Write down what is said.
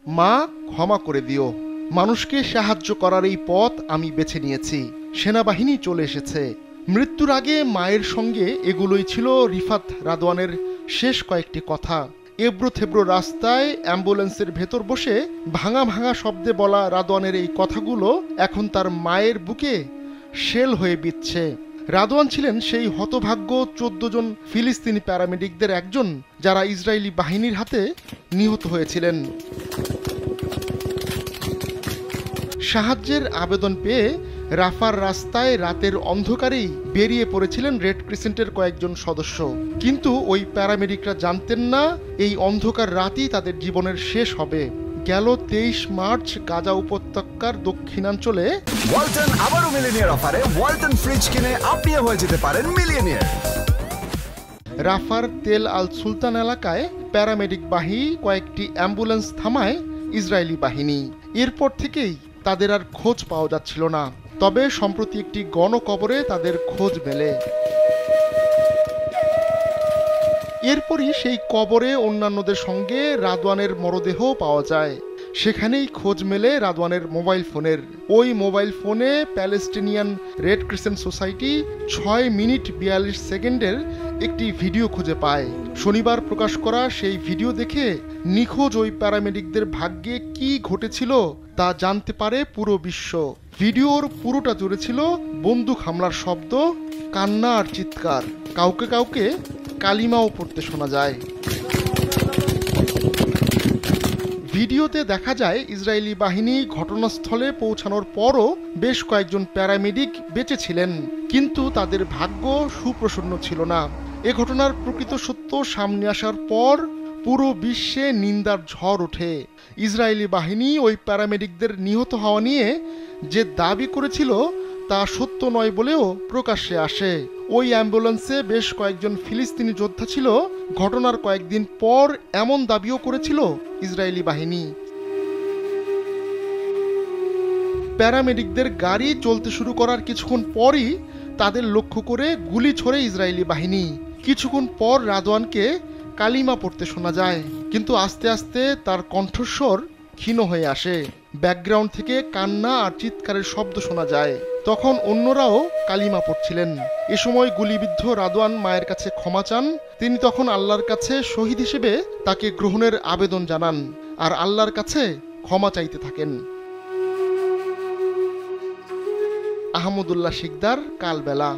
মা, ক্ষমা করে দিও। মানুষকে সাহায্য করার এই পথ আমি বেছে নিয়েছি। সেনাবাহিনী চলে এসেছে। মৃত্যুর আগে মায়ের সঙ্গে এগুলোই ছিল রিফাত রাদওয়ানের শেষ কয়েকটি কথা। এবড়ো থেবড়ো রাস্তায় অ্যাম্বুলেন্সের ভেতর বসে ভাঙা ভাঙা শব্দে বলা রাদওয়ানের এই কথাগুলো এখন তার মায়ের বুকে শেল হয়ে বিচ্ছে। রাদওয়ান ছিলেন সেই হতভাগ্য 14 জন ফিলিস্তিনি প্যারামেডিকদের একজন, যারা ইসরায়েলি বাহিনীর হাতে নিহত হয়েছিলেন। সাহায্যের আবেদন পেয়ে রাফার রাস্তায় রাতের অন্ধকারেই বেরিয়ে পড়েছিলেন রেড ক্রিসেন্টের কয়েকজন সদস্য। কিন্তু ওই প্যারামেডিকরা জানতেন না এই অন্ধকার রাতই তাদের জীবনের শেষ হবে। গেল 23 মার্চ গাজা উপত্যকার দক্ষিণাঞ্চলে ওয়ালটন আবারও মিলিয়নিয়ার অফারে ওয়ালটন ফ্রিজ কিনে আপনিও হয়ে যেতে পারেন মিলিয়নিয়ার। রাফার তেল আল সুলতান এলাকায় প্যারামেডিক বাহিনী কয়েকটি অ্যাম্বুলেন্স থামায় ইসরায়েলি বাহিনী। এরপর থেকেই তাদের আর খোঁজ পাওয়া যাচ্ছিল না। তবে সম্প্রতি একটি গণকবরে তাদের খোঁজ মেলে। এরপরই সেই কবরে অন্যান্যদের সঙ্গে রাদওয়ানের মরদেহ পাওয়া যায়। সেখানেই খোঁজ মেলে রাদওয়ানের মোবাইল ফোনের। ওই মোবাইল ফোনে Palestinian red crescent society 6 minute 42 সেকেন্ডের একটি ভিডিও খুঁজে পায়। শনিবার প্রকাশ করা সেই ভিডিও দেখে নিখোঁজ ওই প্যারামেডিকদের ভাগ্যে কি ঘটেছিল তা জানতে পারে পুরো বিশ্ব। ভিডিওর পুরোটা জুড়ে ছিল বন্দুক হামলার শব্দ, কান্না আর চিৎকার। কাউকে কাউকে কালিমাও পড়তে শোনা যায়। ভিডিওতে দেখা যায় ইসরায়েলি বাহিনী ঘটনাস্থলে পৌঁছানোর পরও বেশ কয়েকজন প্যারামেডিক বেঁচে ছিলেন, কিন্তু তাদের ভাগ্য সুপ্রসন্ন ছিল না। এ ঘটনার প্রকৃত সত্য সামনে আসার পর পুরো বিশ্বে নিন্দার ঝড় ওঠে। ইসরায়েলি বাহিনী ওই প্যারামেডিকদের নিহত হওয়া নিয়ে যে দাবি করেছিল তা সত্য নয় বলেও প্রকাশ্যে আসে। ওই অ্যাম্বুলেন্সে বেশ কয়েকজন ফিলিস্তিনি যোদ্ধা ছিল। ঘটনার কয়েকদিন পর এমন দাবিও করেছিল ইসরায়েলি বাহিনী। প্যারামেডিকদের গাড়ি চলতে শুরু করার কিছুক্ষণ পরই তাদের লক্ষ্য করে গুলি ছোড়ে ইসরায়েলি বাহিনী। কিছুক্ষণ পর রাদওয়ানকে কালিমা পড়তে শোনা যায়, কিন্তু আস্তে আস্তে তার কণ্ঠস্বর ক্ষীণ হয়ে আসে। ব্যাকগ্রাউন্ড থেকে কান্না আর চিৎকারের শব্দ শোনা যায়। তখন অন্যরাও কালিমা পড়ছিলেন। এ সময় গুলিবিদ্ধ রাদওয়ান মায়ের কাছে ক্ষমা চান। তিনি তখন আল্লাহর কাছে শহীদ হিসেবে তাকে গ্রহণের আবেদন জানান আর আল্লাহর কাছে ক্ষমা চাইতে থাকেন। আহমদুল্লাহ শিকদার, কালবেলা।